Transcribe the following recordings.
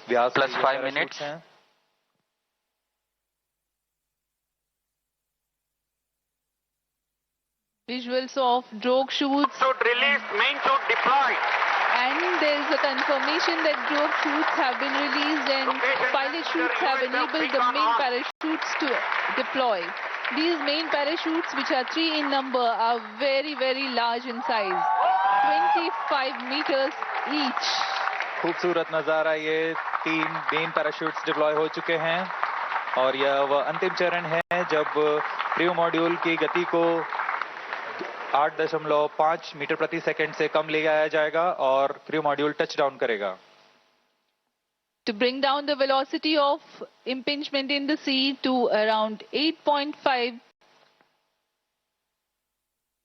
व्यास Plus के 5 parachutes minutes. हैं। Visuals of drogue chutes. Chute release, main chute deployed. And there is a confirmation that drogue chutes have been released and pilot chutes have enabled the main parachutes to deploy. These main parachutes, which are 3 in number, are very, very large in size. 25 meters each. खूबसूरत नजारा, ये 3 main parachutes deploy हो चुके हैं और यह वह अंतिम चरण है जब क्रू मॉड्यूल की गति को 8.5 मीटर प्रति सेकंड से कम ले आया जाएगा और क्रू मॉड्यूल टच डाउन करेगा। To bring down the velocity of impingement in the sea to around 8.5.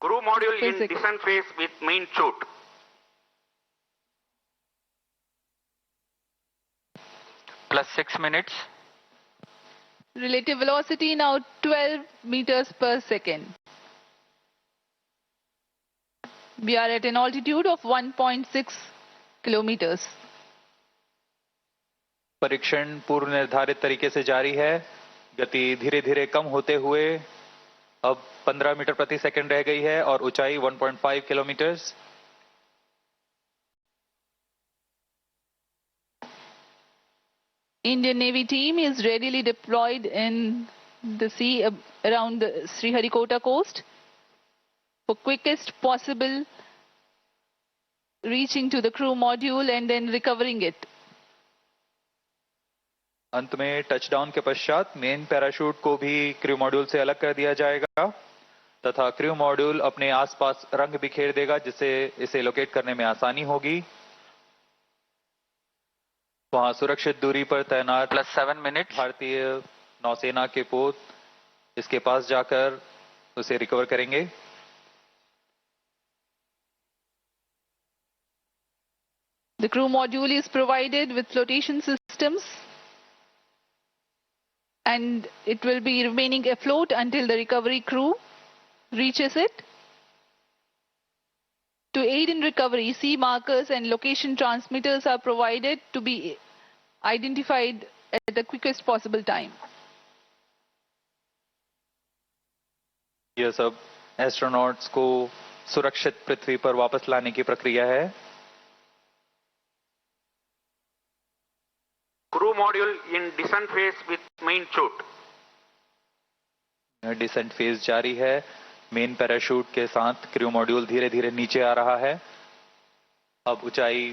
Crew module in Physics. descent phase with main chute. Plus 6 minutes. Relative velocity now 12 meters per second. We are at an altitude of 1.6 kilometers. परीक्षण पूर्व निर्धारित तरीके से जारी है। गति धीरे धीरे कम होते हुए अब 15 मीटर प्रति सेकंड रह गई है और ऊंचाई 1.5 kilometre. Indian Navy team is readily deployed in the sea around the Sriharikota coast for quickest possible reaching to the crew module and then recovering it. अंत में टचडाउन के पश्चात मेन पैराशूट को भी क्रू मॉड्यूल से अलग कर दिया जाएगा तथा क्रू मॉड्यूल अपने आसपास रंग बिखेर देगा जिससे इसे लोकेट करने में आसानी होगी। वहां सुरक्षित दूरी पर तैनात Plus 7 minutes. भारतीय नौसेना के पोत इसके पास जाकर उसे रिकवर करेंगे। The crew module is provided with flotation systems and it will be remaining afloat until the recovery crew reaches it. To aid in recovery, sea markers and location transmitters are provided to be identified at the quickest possible time. यह सब astronauts को सुरक्षित पृथ्वी पर वापस लाने की प्रक्रिया है। Crew module in descent phase with main chute. Descent phase जारी है। मेन पैराशूट के साथ क्रू मॉड्यूल धीरे धीरे नीचे आ रहा है। अब ऊंचाई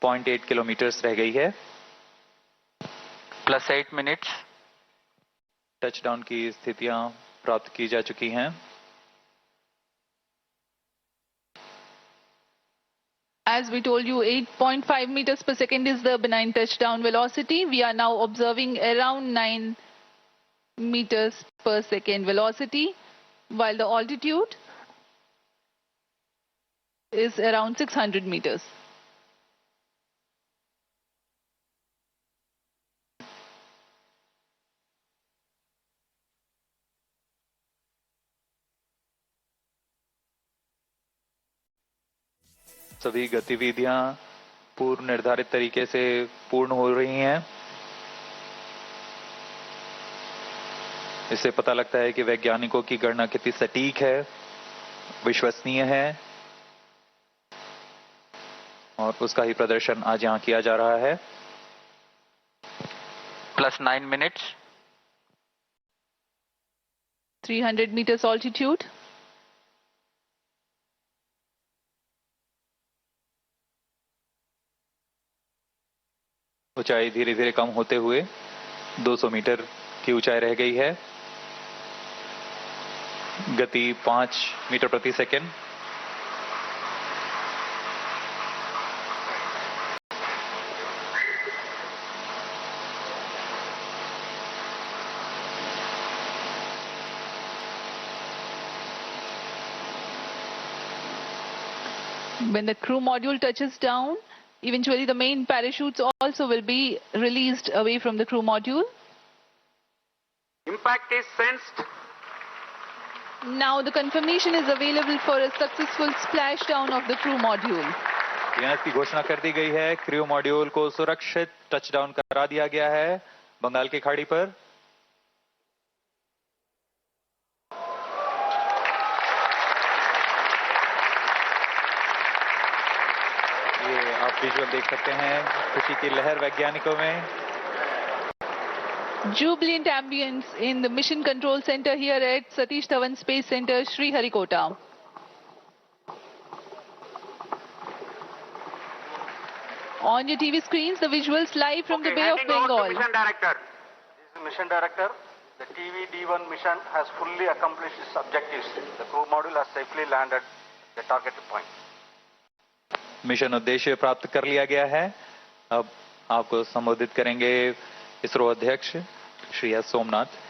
0.8 किलोमीटर रह गई है। Plus 8 minutes. टचडाउन की स्थितियां प्राप्त की जा चुकी हैं। As we told you, 8.5 meters per second is the benign touchdown velocity. We are now observing around 9 meters per second velocity, while the altitude is around 600 meters. सभी गतिविधियां पूर्व निर्धारित तरीके से पूर्ण हो रही हैं। इससे पता लगता है कि वैज्ञानिकों की गणना कितनी सटीक है, विश्वसनीय है और उसका ही प्रदर्शन आज यहां किया जा रहा है। Plus 9 minutes. 300 meters altitude. ऊंचाई धीरे धीरे कम होते हुए 200 मीटर की ऊंचाई रह गई है। गति 5 मीटर प्रति second. When the crew module touches down, eventually the main parachutes also will be released away from the crew module. Impact is sensed. Now the confirmation is available for a successful splashdown of the crew module. Clearance की घोषणा कर दी गई है। Crew module को सुरक्षित touchdown करा दिया गया है बंगाल की खाड़ी पर। ये आप विजुअल देख सकते हैं, खुशी की लहर वैज्ञानिकों में। Jubilant ambience in the Mission Control Center here at Satish Dhawan Space Center, Sriharikota. On your TV screens, the visuals live from the Bay of handing over to Bengal. Mission Director. This is Mission Director. The TV-D1 mission has fully accomplished its objectives. The crew module has safely landed the targeted point. Mission उद्देश्य प्राप्त कर लिया गया है। अब आपको संबोधित करेंगे इसरो अध्यक्ष Shri S Somnath.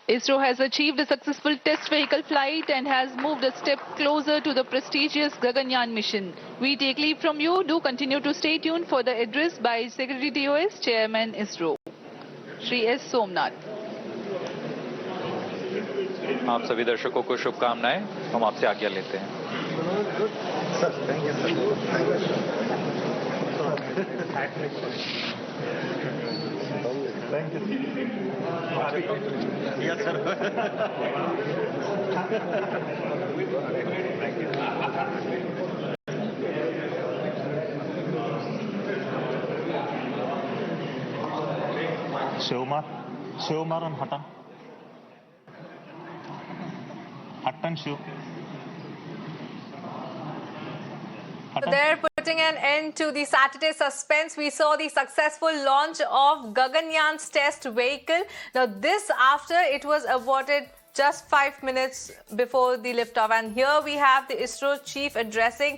ISRO has achieved a successful test vehicle flight and has moved a step closer to the prestigious Gaganyaan mission. We take leave from you. Do continue to stay tuned for the address by Secretary TOS, Chairman ISRO, Shri S. Somnath. आप सभी दर्शकों को शुभकामनाएं। हम आपसे आज्ञा लेते हैं। Shivkumar and Hattan Shiv. So they're putting an end to the Saturday suspense. We saw the successful launch of Gaganyaan's test vehicle. Now this after it was aborted just 5 minutes before the liftoff. And here we have the ISRO chief addressing.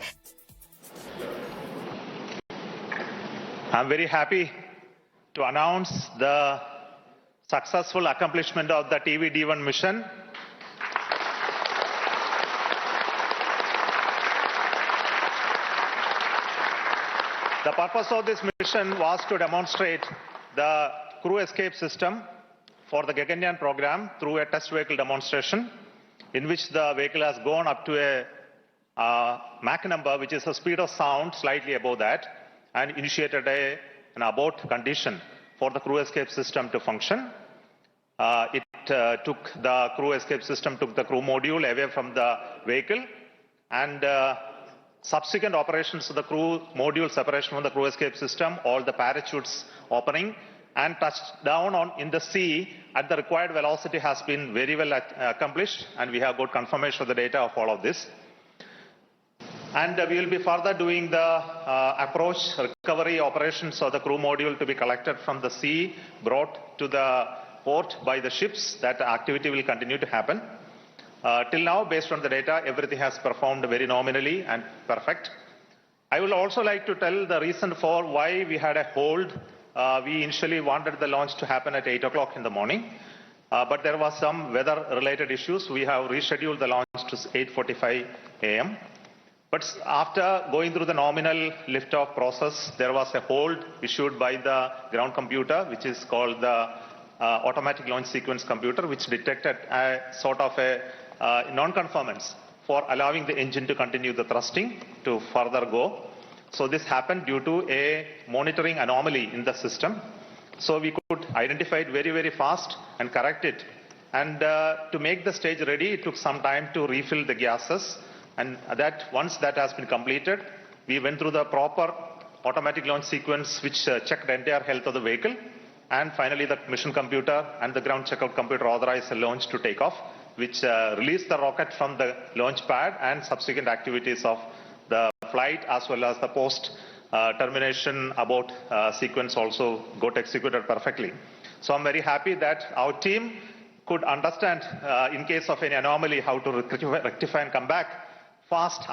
I'm very happy to announce the successful accomplishment of the TV-D1 mission. The purpose of this mission was to demonstrate the crew escape system for the Gaganyaan program through a test vehicle demonstration in which the vehicle has gone up to a Mach number, which is the speed of sound, slightly above that, and initiated an abort condition for the crew escape system to function. Took the crew escape system, took the crew module away from the vehicle, and subsequent operations of the crew module separation from the crew escape system, all the parachutes opening, and touchdown in the sea at the required velocity has been very well accomplished, and we have got confirmation of the data of all of this. And we will be further doing the approach recovery operations of the crew module to be collected from the sea, brought to the port by the ships. That activity will continue to happen. Till now, based on the data, everything has performed very nominally and perfect. I would also like to tell the reason for why we had a hold. We initially wanted the launch to happen at 8 o'clock in the morning, but there was some weather-related issues. We have rescheduled the launch to 8:45 a.m. But after going through the nominal liftoff process, there was a hold issued by the ground computer, which is called the automatic launch sequence computer, which detected a sort of a non-conformance for allowing the engine to continue the thrusting to further go. So this happened due to a monitoring anomaly in the system. So we could identify it very, very fast and correct it. And to make the stage ready, it took some time to refill the gases. And that once that has been completed, we went through the proper automatic launch sequence, which checked the entire health of the vehicle. And finally, the mission computer and the ground checkout computer authorized the launch to take off, which released the rocket from the launch pad, and subsequent activities of the flight as well as the post termination abort sequence also got executed perfectly. So I'm very happy that our team could understand in case of any anomaly how to rectify and come back fast.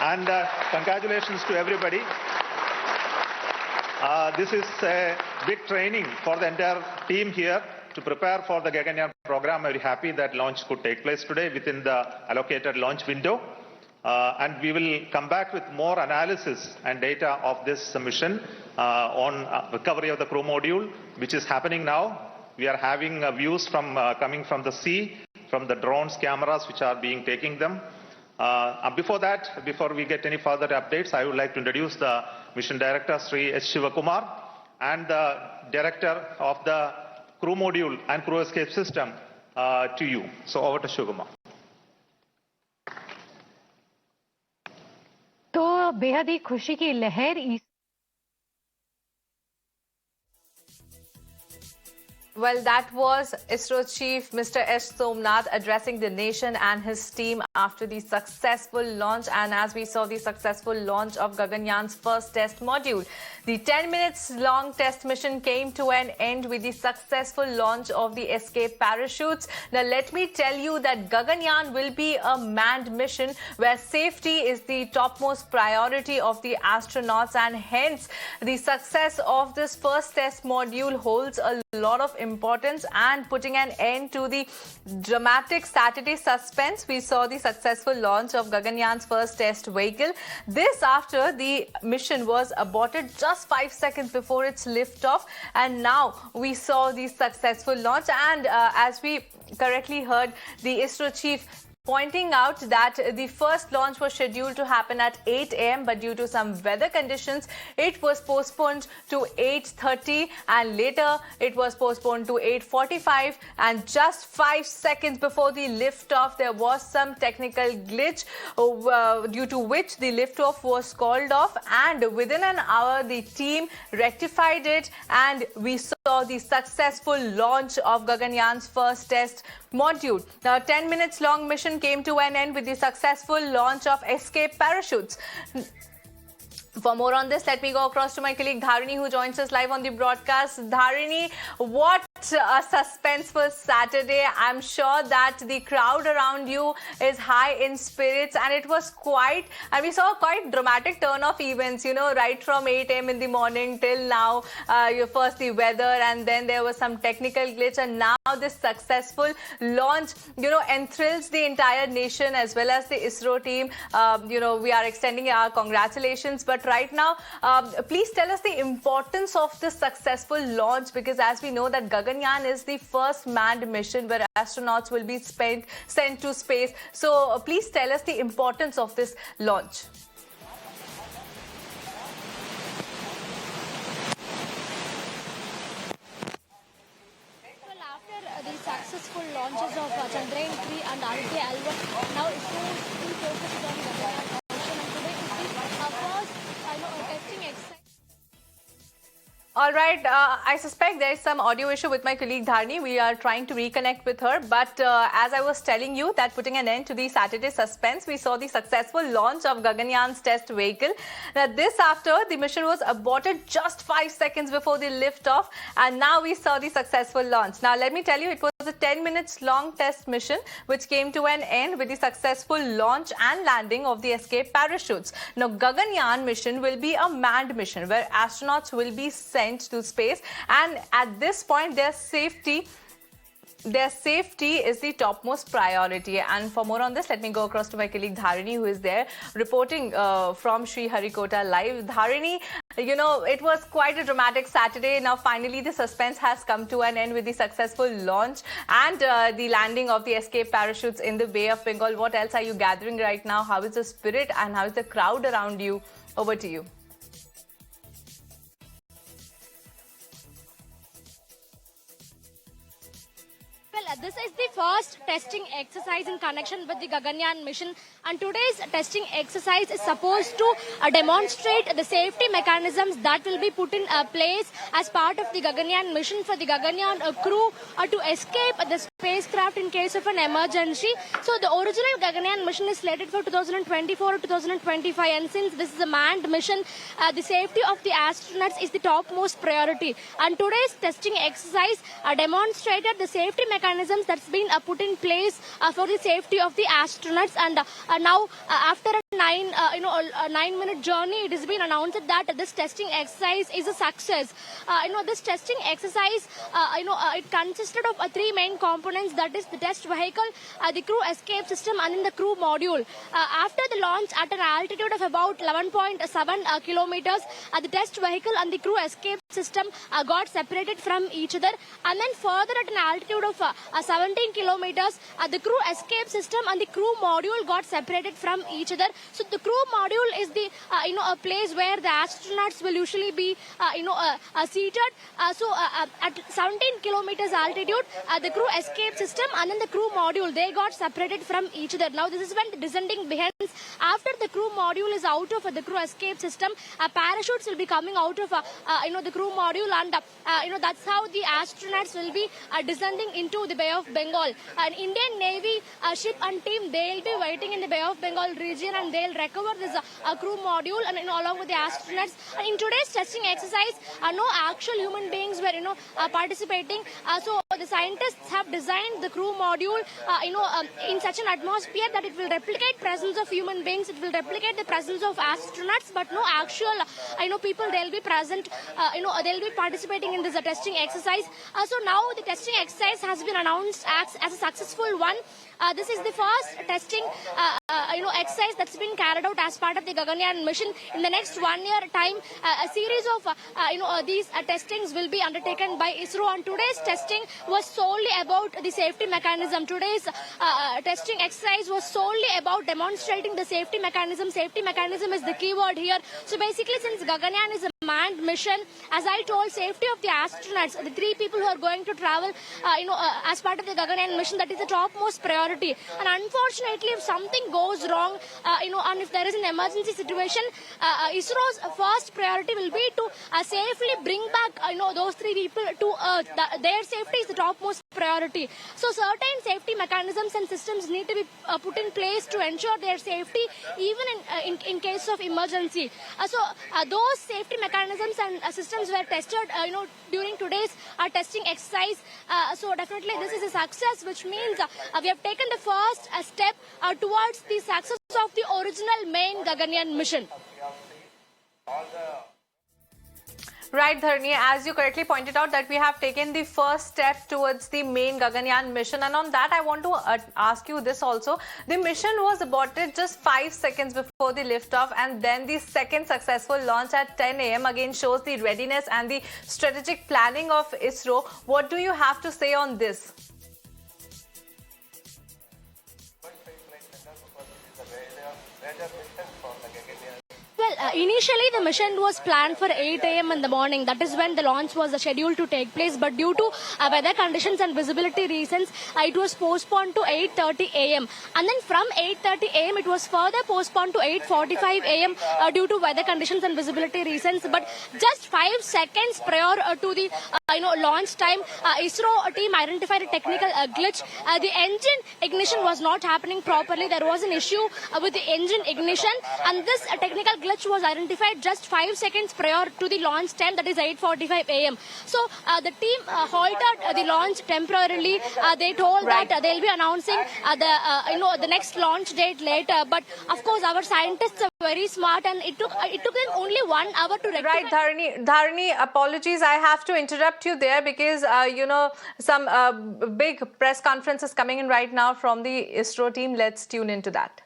And congratulations to everybody. This is a big training for the entire team here to prepare for the Gaganyaan program. I'm very happy that launch could take place today within the allocated launch window. And we will come back with more analysis and data of this mission on recovery of the crew module, which is happening now. We are having views from coming from the sea, from the drones, cameras which are being taking them. Before that, before we get any further updates, I would like to introduce the Mission Director, Sri S. Shivakumar, and the Director of the Crew Module and Crew Escape System to you. So over to Shivakumar. तो बेहद ही खुशी की लहर Well, that was ISRO Chief Mr. S. Somnath addressing the nation and his team after the successful launch. And as we saw the successful launch of Gaganyaan's first test module, the 10 minutes long test mission came to an end with the successful launch of the escape parachutes. Now, let me tell you that Gaganyaan will be a manned mission where safety is the topmost priority of the astronauts, and hence the success of this first test module holds a lot of importance and putting an end to the dramatic Saturday suspense. We saw the successful launch of Gaganyaan's first test vehicle. This after the mission was aborted just 5 seconds before its liftoff, and now we saw the successful launch. And as we correctly heard the ISRO chief pointing out that the first launch was scheduled to happen at 8 a.m. but due to some weather conditions, it was postponed to 8:30, and later it was postponed to 8:45. And just 5 seconds before the liftoff, there was some technical glitch due to which the liftoff was called off. And within an hour, the team rectified it, and we saw the successful launch of Gaganyaan's first test module. Now, 10 minutes long mission came to an end with the successful launch of escape parachutes. For more on this, let me go across to my colleague Dharini, who joins us live on the broadcast. Dharini, what a suspenseful Saturday. I'm sure that the crowd around you is high in spirits, and it was quite, and we saw a quite dramatic turn of events, you know, right from 8 a.m. in the morning till now. First the weather, and then there was some technical glitch, and now this successful launch, you know, enthralls the entire nation as well as the ISRO team. You know, we are extending our congratulations. But right now, please tell us the importance of this successful launch, because as we know that Gaganyaan is the first manned mission where astronauts will be sent to space. So please tell us the importance of this launch. The successful launches of Chandrayaan 3 and Aditya L1, now ISRO is still focused on Gaganyaan mission, and today is the first testing exercise. All right, I suspect there is some audio issue with my colleague Dharni. We are trying to reconnect with her. But as I was telling you that putting an end to the Saturday suspense, we saw the successful launch of Gaganyaan's test vehicle. Now, this after the mission was aborted just 5 seconds before the liftoff, and now we saw the successful launch. Now, let me tell you, it was a 10 minutes long test mission which came to an end with the successful launch and landing of the escape parachutes. Now, Gaganyaan mission will be a manned mission where astronauts will be sent to space, and at this point their safety is the topmost priority. And for more on this, let me go across to my colleague Dharini, who is there reporting from Sri Harikota live. Dharini, you know, it was quite a dramatic Saturday. Now finally the suspense has come to an end with the successful launch and the landing of the escape parachutes in the Bay of Bengal. What else are you gathering right now? How is the spirit and how is the crowd around you? Over to you. Well, this is the first testing exercise in connection with the Gaganyaan mission, and today's testing exercise is supposed to demonstrate the safety mechanisms that will be put in place as part of the Gaganyaan mission for the Gaganyaan crew to escape the spacecraft in case of an emergency. So the original Gaganyaan mission is slated for 2024 or 2025, and since this is a manned mission, the safety of the astronauts is the topmost priority. And today's testing exercise demonstrated the safety mechanisms that's been put in place for the safety of the astronauts. And now, after a 9-minute journey, it has been announced that this testing exercise is a success. This testing exercise, it consisted of three main components, that is the test vehicle, the crew escape system, and then the crew module. After the launch at an altitude of about 11.7 kilometers, the test vehicle and the crew escape system got separated from each other, and then further at an altitude of 17 kilometers, the crew escape system and the crew module got separated from each other. So the crew module is the a place where the astronauts will usually be seated. At 17 kilometers altitude, the crew escape system and then the crew module, they got separated from each other. Now this is when the descending begins. After the crew module is out of the crew escape system, parachutes will be coming out of the crew module, and that's how the astronauts will be descending into the Bay of Bengal. An Indian Navy ship and team, they'll be waiting in the Bay of Bengal region, and they'll recover this crew module and along with the astronauts. And in today's testing exercise, no actual human beings were participating. So the scientists have designed the crew module in such an atmosphere that it will replicate presence of human beings, it will replicate the presence of astronauts, but no actual people, they'll be present, they'll be participating in this testing exercise. So now the testing exercise has been announced as a successful one. This is the first testing exercise that's been carried out as part of the Gaganyaan mission. In the next 1 year time, a series of these testings will be undertaken by ISRO, and today's testing was solely about the safety mechanism. Today's testing exercise was solely about demonstrating the safety mechanism. Safety mechanism is the key word here. So basically, since Gaganyaan is a manned mission, as I told, safety of the astronauts, the 3 people who are going to travel as part of the Gaganyaan mission, that is the topmost priority. And unfortunately, if something goes wrong, and if there is an emergency situation, ISRO's first priority will be to safely bring back those 3 people to Earth. Their safety is the topmost priority. So certain safety mechanisms and systems need to be put in place to ensure their safety, even in case of emergency. Those safety mechanisms and systems were tested during today's testing exercise. So definitely this is a success, which means we have taken the first step towards the success of the original main Gaganyaan mission. Right, Dharni, as you correctly pointed out that we have taken the first step towards the main Gaganyaan mission, and on that I want to ask you this also. The mission was aborted just 5 seconds before the liftoff, and then the second successful launch at 10 a.m. again shows the readiness and the strategic planning of ISRO. What do you have to say on this? Well, initially the mission was planned for 8 a.m. in the morning. That is when the launch was scheduled to take place. But due to weather conditions and visibility reasons, it was postponed to 8:30 a.m. And then from 8:30 a.m. it was further postponed to 8:45 a.m. Due to weather conditions and visibility reasons. But just 5 seconds prior to the launch time, ISRO team identified a technical glitch. The engine ignition was not happening properly. There was an issue with the engine ignition, and this technical glitch was identified just 5 seconds prior to the launch time, that is 8:45 a.m. So the team halted the launch temporarily. They told that they'll be announcing the next launch date later. But of course, our scientists are very smart, and it took them only 1 hour to rectify. Right, Dharni, apologies, I have to interrupt you there because some big press conference is coming in right now from the ISRO team. Let's tune into that.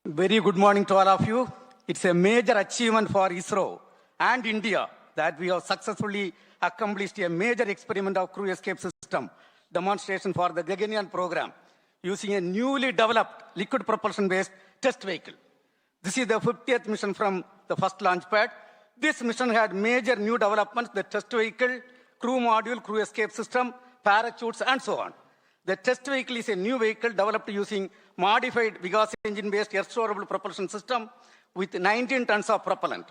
Very good morning to all of you. It's a major achievement for ISRO and India that we have successfully accomplished a major experiment of crew escape system demonstration for the Gaganyaan program using a newly developed liquid propulsion based test vehicle. This is the 50th mission from the first launch pad. This mission had major new developments: the test vehicle, crew module, crew escape system, parachutes, and so on. The test vehicle is a new vehicle developed using modified Vigas engine-based air-storable propulsion system with 19 tons of propellant.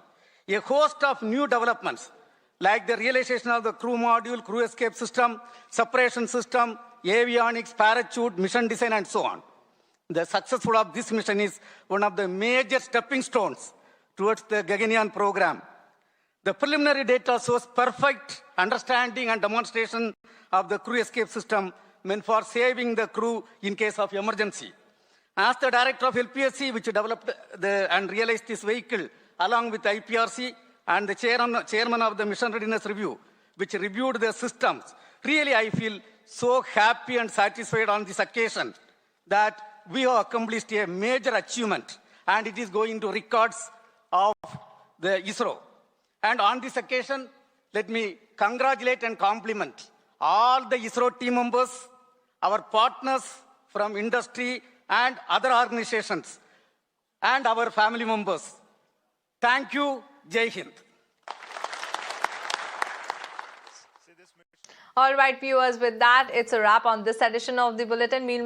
A host of new developments like the realization of the crew module, crew escape system, separation system, avionics, parachute, mission design, and so on. The success of this mission is one of the major stepping stones towards the Gaganyaan program. The preliminary data shows perfect understanding and demonstration of the crew escape system meant for saving the crew in case of emergency. As the director of LPSC, which developed and realized this vehicle, along with IPRC and the chairman of the Mission Readiness Review, which reviewed the systems, really I feel so happy and satisfied on this occasion that we have accomplished a major achievement, and it is going to records of the ISRO. And on this occasion, let me congratulate and compliment all the ISRO team members, our partners from industry and other organizations, and our family members. Thank you. Jai Hind. All right, viewers, with that, it's a wrap on this edition of the Bulletin. Meanwhile,